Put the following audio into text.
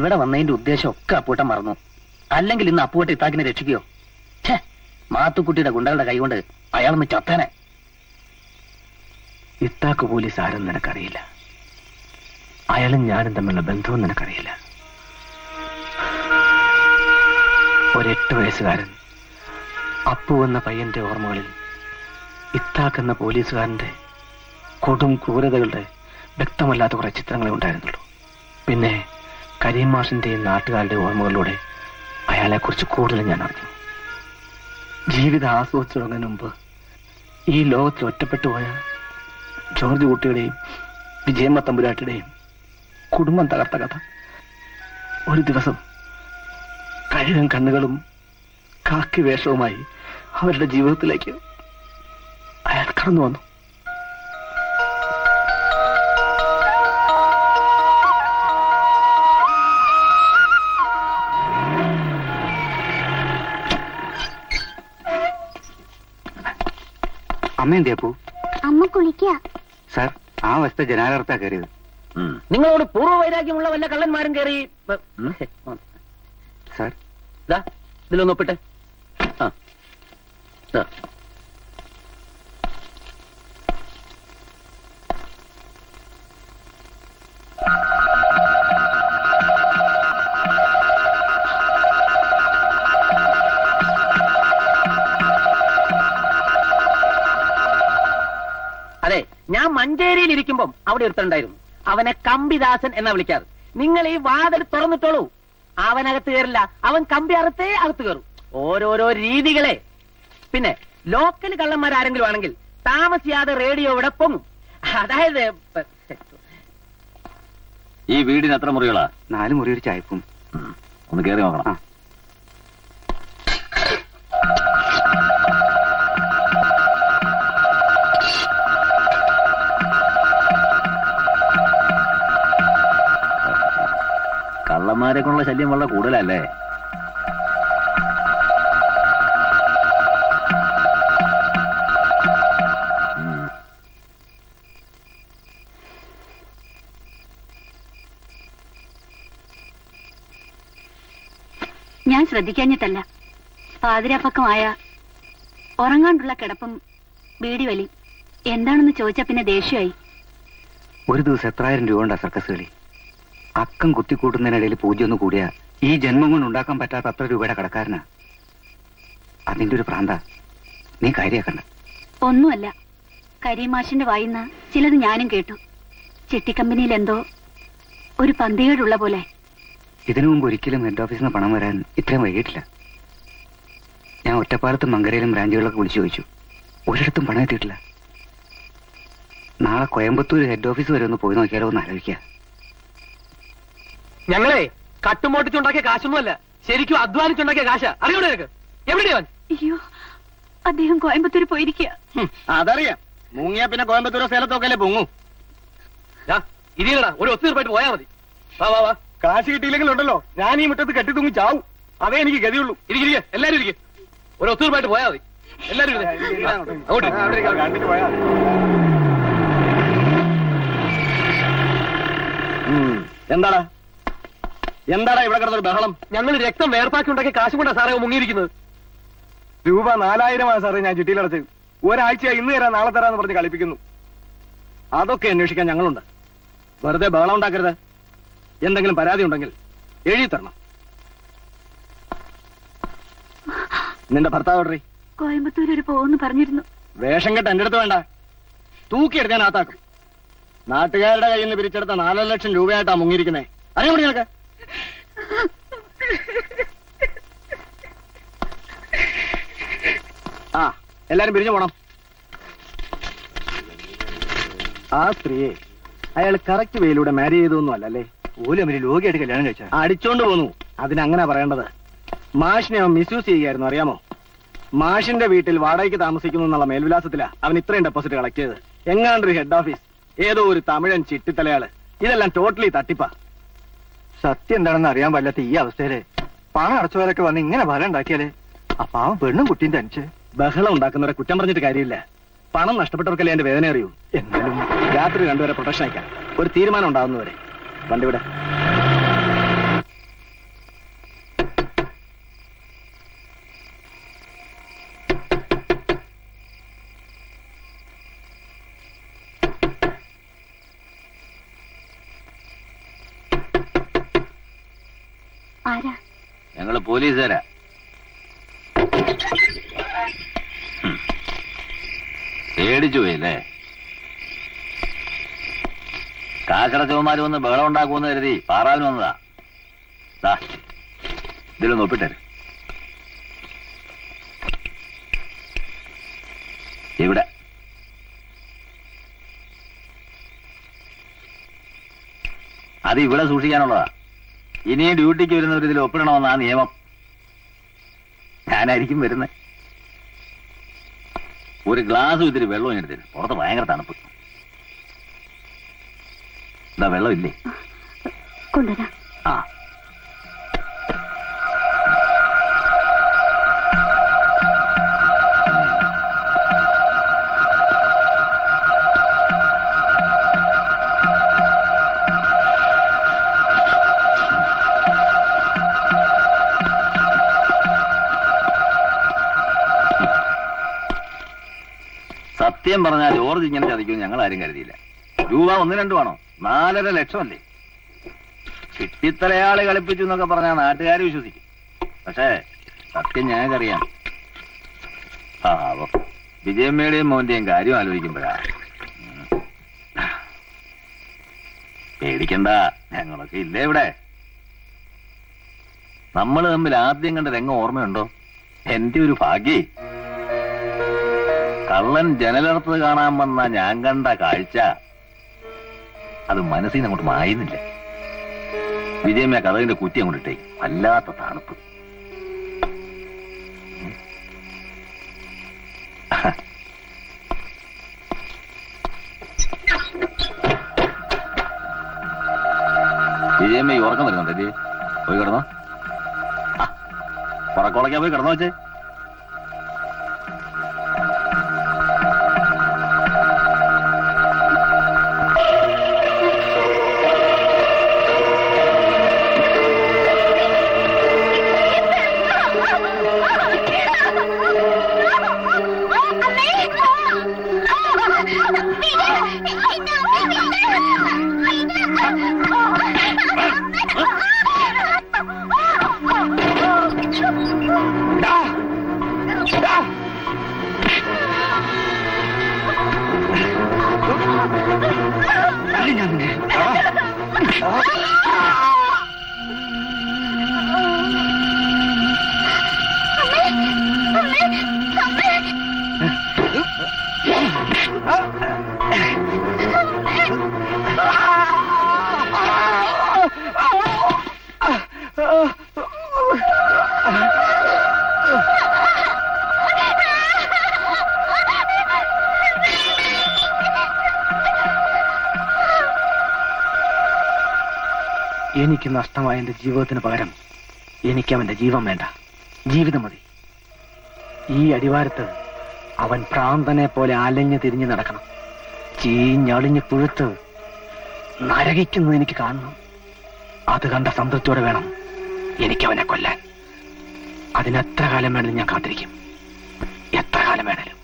ഇവിടെ വന്നതിന്റെ ഉദ്ദേശം ഒക്കെ അപ്പൂട്ടൻ മറന്നു. അല്ലെങ്കിൽ ഇന്ന് അപ്പൂട്ട ഇത്താക്കിനെ രക്ഷിക്കോ? ഛേ, മാത്തുക്കുട്ടിയുടെ ഗുണ്ടകളുടെ കൈകൊണ്ട് അയാളൊന്ന് ചത്തനെ. ഇത്താക്ക് പോലീസ് ആരും നിനക്കറിയില്ല. അയാളും ഞാനും തമ്മിലുള്ള ബന്ധവും നിനക്കറിയില്ല. ഒരു 8 വയസ്സുകാരൻ അപ്പു എന്ന പയ്യന്റെ ഓർമ്മകളിൽ ഇത്താക്ക് എന്ന പോലീസുകാരന്റെ കൊടും ക്രൂരതകളുടെ വ്യക്തമല്ലാത്ത കുറെ ചിത്രങ്ങളെ ഉണ്ടായിരുന്നുള്ളൂ. പിന്നെ കരീം മാഷിന്റെയും നാട്ടുകാരുടെ ഓർമ്മകളിലൂടെ അയാളെക്കുറിച്ച് കൂടുതൽ ഞാൻ അറിഞ്ഞു. ജീവിതം ആസ്വദിച്ചു തുടങ്ങുന്നതിന് മുമ്പ് ഈ ലോകത്തിൽ ഒറ്റപ്പെട്ടു പോയ ജോർജ് കുട്ടിയുടെയും വിജയമ്മ തമ്പുരാട്ടിയുടെയും കുടുംബം തകർത്ത കഥ. ഒരു ദിവസം കഴുകൻ കണ്ണുകളും കാക്കി വേഷവുമായി അവരുടെ ജീവിതത്തിലേക്ക് അയാൾ കടന്നു വന്നു. അമ്മ എന്തേ അപ്പു? അമ്മ കുളിക്കുക. സാർ, ആ വശത്തെ ജനാലർത്താ കയറിയത്. നിങ്ങളോട് പൂർവ്വവൈരാഗ്യമുള്ള വല്ല കള്ളന്മാരും കയറി സാർ, ഇതിലൊന്ന് ഒപ്പിട്ടെ. അതെ, ഞാൻ മഞ്ചേരിയിൽ ഇരിക്കുമ്പം അവിടെ ഒരുത്തണ്ടായിരുന്നു. അവനെ കമ്പിദാസൻ എന്നാ വിളിക്കാറ്. നിങ്ങൾ ഈ വാതിൽ തുറന്നിട്ടോളൂ, അവനകത്ത് കയറില്ല. അവൻ കമ്പി അറുത്തേ അകത്ത് കയറും. ഓരോരോ രീതികളെ. പിന്നെ ലോക്കൽ കള്ളന്മാരാരെങ്കിലും ആണെങ്കിൽ താമസിയാതെ റേഡിയോ ഇവിടെ പൊങ്ങും. അതായത് ഈ വീടിന് എത്ര മുറികളാ? 4 മുറി ഒരു ചായപ്പും. ഒന്ന് കയറി നോക്കണം. കള്ളന്മാരെ കൊണ്ടുള്ള ശല്യം വളരെ കൂടുതലല്ലേ? ഞാൻ ശ്രദ്ധിക്കാഞ്ഞിട്ടല്ല. പാതിരാപ്പക്കമായ ഉറങ്ങാണ്ടുള്ള കിടപ്പും ബീഡി വലി എന്താണെന്ന് ചോദിച്ചാ പിന്നെ ദേഷ്യമായി. ഒരു ദിവസം എത്രായിരം രൂപ ഉണ്ടാ സർക്കസ് കളി. അക്കം കുത്തിക്കൂട്ടുന്നതിനിടയിൽ പൂജ്യം ഒന്ന് കൂടിയ ഈ ജന്മം കൊണ്ട് ഉണ്ടാക്കാൻ പറ്റാത്ത അത്ര രൂപയുടെ കടക്കാരനാ. അതിന്റെ ഒരു പ്രാന്ത നീ കാര്യാക്കണ്ട. ഒന്നുമല്ല, കരീമാഷിന്റെ വായിന്ന് ചിലത് ഞാനും കേട്ടു. ചിട്ടിക്കമ്പനിയിൽ എന്തോ ഒരു പന്തികേടുള്ള പോലെ. ഇതിനു മുമ്പ് ഒരിക്കലും ഹെഡ് ഓഫീസിൽ നിന്ന് പണം വരാൻ ഇത്രയും വൈകിട്ടില്ല. ഞാൻ ഒറ്റപ്പാലത്തും മങ്കരയിലും ബ്രാഞ്ചുകളൊക്കെ വിളിച്ചു ചോദിച്ചു. ഒരിടത്തും പണം എത്തിയിട്ടില്ല. നാളെ കോയമ്പത്തൂർ ഹെഡ് ഓഫീസ് വരെ ഒന്ന് പോയി നോക്കിയാലോ എന്ന് ആലോചിക്കുക. ഞങ്ങളെ കട്ടുമോട്ടിച്ചുണ്ടാക്കിയ കാശൊന്നുമല്ല, ശരിക്കും അധ്വാനിച്ചുണ്ടാക്കിയ കാശ. അറിയൂടെ നിനക്ക്? എവിടെയാ? അയ്യോ, അദ്ദേഹം കോയമ്പത്തൂർ പോയിരിക്കുക. അതറിയാം. മുങ്ങിയാ പിന്നെ കോയമ്പത്തൂരോ സേലത്തൊക്കെ അല്ലേ പൊങ്ങൂ. ഇരിക്കടാ, ഒരു ഒത്തുതീർപ്പായിട്ട് പോയാ മതി. വാ വാ വാ. കാശ് കിട്ടിയില്ലെങ്കിലുണ്ടല്ലോ ഞാൻ ഈ മുറ്റത്ത് കെട്ടി തൂങ്ങി ചാവും. അതേ എനിക്ക് ഗതിയുള്ളൂ. ഇരിക്കുക, എല്ലാരും ഇരിക്കുക. ഒരു ഒത്തുതീർപ്പായിട്ട് പോയാ മതി. എല്ലാരും അങ്ങോട്ട്. എന്താടാ എന്താടാ ഇവിടെ കിടന്നൊരു ബഹളം? ഞങ്ങൾ രക്തം വേർപ്പാക്കി ഉണ്ടാക്കിയ കാശും കൊണ്ടാ സാറേ മുങ്ങിയിരിക്കുന്നത്. രൂപ 4000 സാറേ ഞാൻ ചിട്ടിയിലടച്ചത്. ഒരാഴ്ച ഇന്ന് തരാം നാളെ തരാന്ന് പറഞ്ഞ് കളിപ്പിക്കുന്നു. അതൊക്കെ അന്വേഷിക്കാൻ ഞങ്ങളുണ്ട്. വെറുതെ ബഹളം ഉണ്ടാക്കരുത്. എന്തെങ്കിലും പരാതി ഉണ്ടെങ്കിൽ എഴുതി തരണം. നിന്റെ ഭർത്താവ് എവിടെ? കോയമ്പത്തൂർ വരെ പോകുമെന്ന് പറഞ്ഞിരുന്നു. വേഷം കെട്ട് എന്റെ അടുത്ത് വേണ്ട, തൂക്കിയെടുക്കാൻ ആത്താക്കും. നാട്ടുകാരുടെ കയ്യിൽ നിന്ന് പിരിച്ചെടുത്ത 4 ലക്ഷം രൂപയായിട്ടാ മുങ്ങിയിരിക്കുന്നേ. അറിയാമോ നിങ്ങൾക്ക്? ആ, എല്ലാരും പിരിഞ്ഞു പോണം. ആ സ്ത്രീയെ അയാൾ കറക്റ്റ് വേയിലൂടെ മാരി ചെയ്തൊന്നും അല്ലല്ലേ? ഓലും അവര് ലോകിയായിട്ട് കല്യാണം കഴിച്ചാ അടിച്ചോണ്ട് പോന്നു. അതിനങ്ങനെ പറയേണ്ടത്. മാഷിനെ അവൻ മിസ്യൂസ് ചെയ്യുകയായിരുന്നു, അറിയാമോ? മാഷിന്റെ വീട്ടിൽ വാടകയ്ക്ക് താമസിക്കുന്നു എന്നുള്ള മേൽവിലാസത്തിലാ അവൻ ഇത്രയും ഡെപ്പോസിറ്റ് കളക്ട് ചെയ്തത്. എങ്ങാണ്ടൊരു ഹെഡ് ഓഫീസ്, ഏതോ ഒരു തമിഴൻ ചിട്ടിത്തലയാള്. ഇതെല്ലാം ടോട്ടലി തട്ടിപ്പാ. സത്യം എന്താണെന്ന് അറിയാൻ പാടില്ലാത്ത ഈ അവസ്ഥയില് പണം അടച്ചവരൊക്കെ വന്ന് ഇങ്ങനെ ഫലം ഉണ്ടാക്കിയാലേ ആ പാവം പെണ്ണും കുട്ടിയും തനിച്ച് ബഹളം ഉണ്ടാക്കുന്നവരെ കുറ്റം പറഞ്ഞിട്ട് കാര്യമില്ല. പണം നഷ്ടപ്പെട്ടവർക്കല്ലേ എന്റെ വേദന അറിയൂ. എന്നാലും രാത്രി 2 വരെ പ്രൊട്ടക്ഷൻ അയക്കാം. ഒരു തീരുമാനം ഉണ്ടാകുന്നവരെ. വണ്ടി വിടെ. ആരാ? ഞങ്ങള് പോലീസുകാരാ. പേടിച്ചു പോയില്ലേ? കാശടച്ചവന്മാര് വന്ന് ബഹളം ഉണ്ടാക്കുമെന്ന് കരുതി പാറാവിന് വന്നതാ. ഇതിലൊന്ന് ഒപ്പിട്ടേ. ഇവിടെ അത് ഇവിടെ സൂക്ഷിക്കാനുള്ളതാ. ഇനിയും ഡ്യൂട്ടിക്ക് വരുന്നവർ ഇതിൽ ഒപ്പിടണമെന്നാ നിയമം. ഞാനായിരിക്കും വരുന്നത്. ഒരു ഗ്ലാസ് ഇത്തിരി വെള്ളം എടുത്തിട്ട്. പുറത്ത് ഭയങ്കര തണുപ്പ്. എന്താ വെള്ളം ഇല്ലേ? കൊണ്ടുവരാം. ആ സത്യം പറഞ്ഞാൽ ജോർജ് ഇങ്ങനെ ചതിക്കും ഞങ്ങൾ ആരും കരുതിയില്ല. രൂപ 1-2 ആണോ? 4.5 ലക്ഷമല്ലേ? ചിട്ടിത്തലയാള് കളിപ്പിച്ചു എന്നൊക്കെ പറഞ്ഞാൽ നാട്ടുകാർ വിശ്വസിക്കും. പക്ഷേ സത്യം ഞങ്ങൾക്കറിയാം. പാവം വിജയമ്മയുടെയും മോന്റെയും കാര്യം ആലോചിക്കുമ്പോഴാ. പേടിക്കണ്ട, ഞങ്ങളൊക്കെ ഇല്ലേ ഇവിടെ. നമ്മൾ തമ്മിൽ ആദ്യം കണ്ട രംഗം ഓർമ്മയുണ്ടോ? എന്റെ ഒരു ഭാഗ്യേ. കള്ളൻ ജനലർത്ത് കാണാൻ വന്ന ഞാൻ കണ്ട കാഴ്ച അത് മനസ്സിൽ നിന്ന് അങ്ങോട്ട് മായുന്നില്ല. വിജയമ്മ കഥകിന്റെ കുറ്റി അങ്ങോട്ടിട്ടേ. വല്ലാത്ത തണുപ്പ്. വിജയമ്മ ഈ ഉറക്കം വരുന്നുണ്ടല്ലേ? പോയി കിടന്നോ. ഉറക്കോളയ്ക്കാ പോയി കിടന്നോ വെച്ചേ. എനിക്ക് നഷ്ടമായ എന്റെ ജീവിതത്തിന് പകരം എനിക്ക് അവന്റെ ജീവൻ വേണ്ട, ജീവിതം മതി. ഈ അടിവാരത്ത് അവൻ ഭ്രാന്തനെ പോലെ അലഞ്ഞു തിരിഞ്ഞു നടക്കണം. ചീഞ്ഞളിഞ്ഞ് പുഴുത്ത് നരകിക്കുന്നത് എനിക്ക് കാണണം. അത് കണ്ട സംതൃപ്തിയോടെ വേണം എനിക്ക് അവനെ കൊല്ലാൻ. അതിനെത്ര കാലം വേണമെങ്കിലും ഞാൻ കാത്തിരിക്കും, എത്ര കാലം വേണേലും.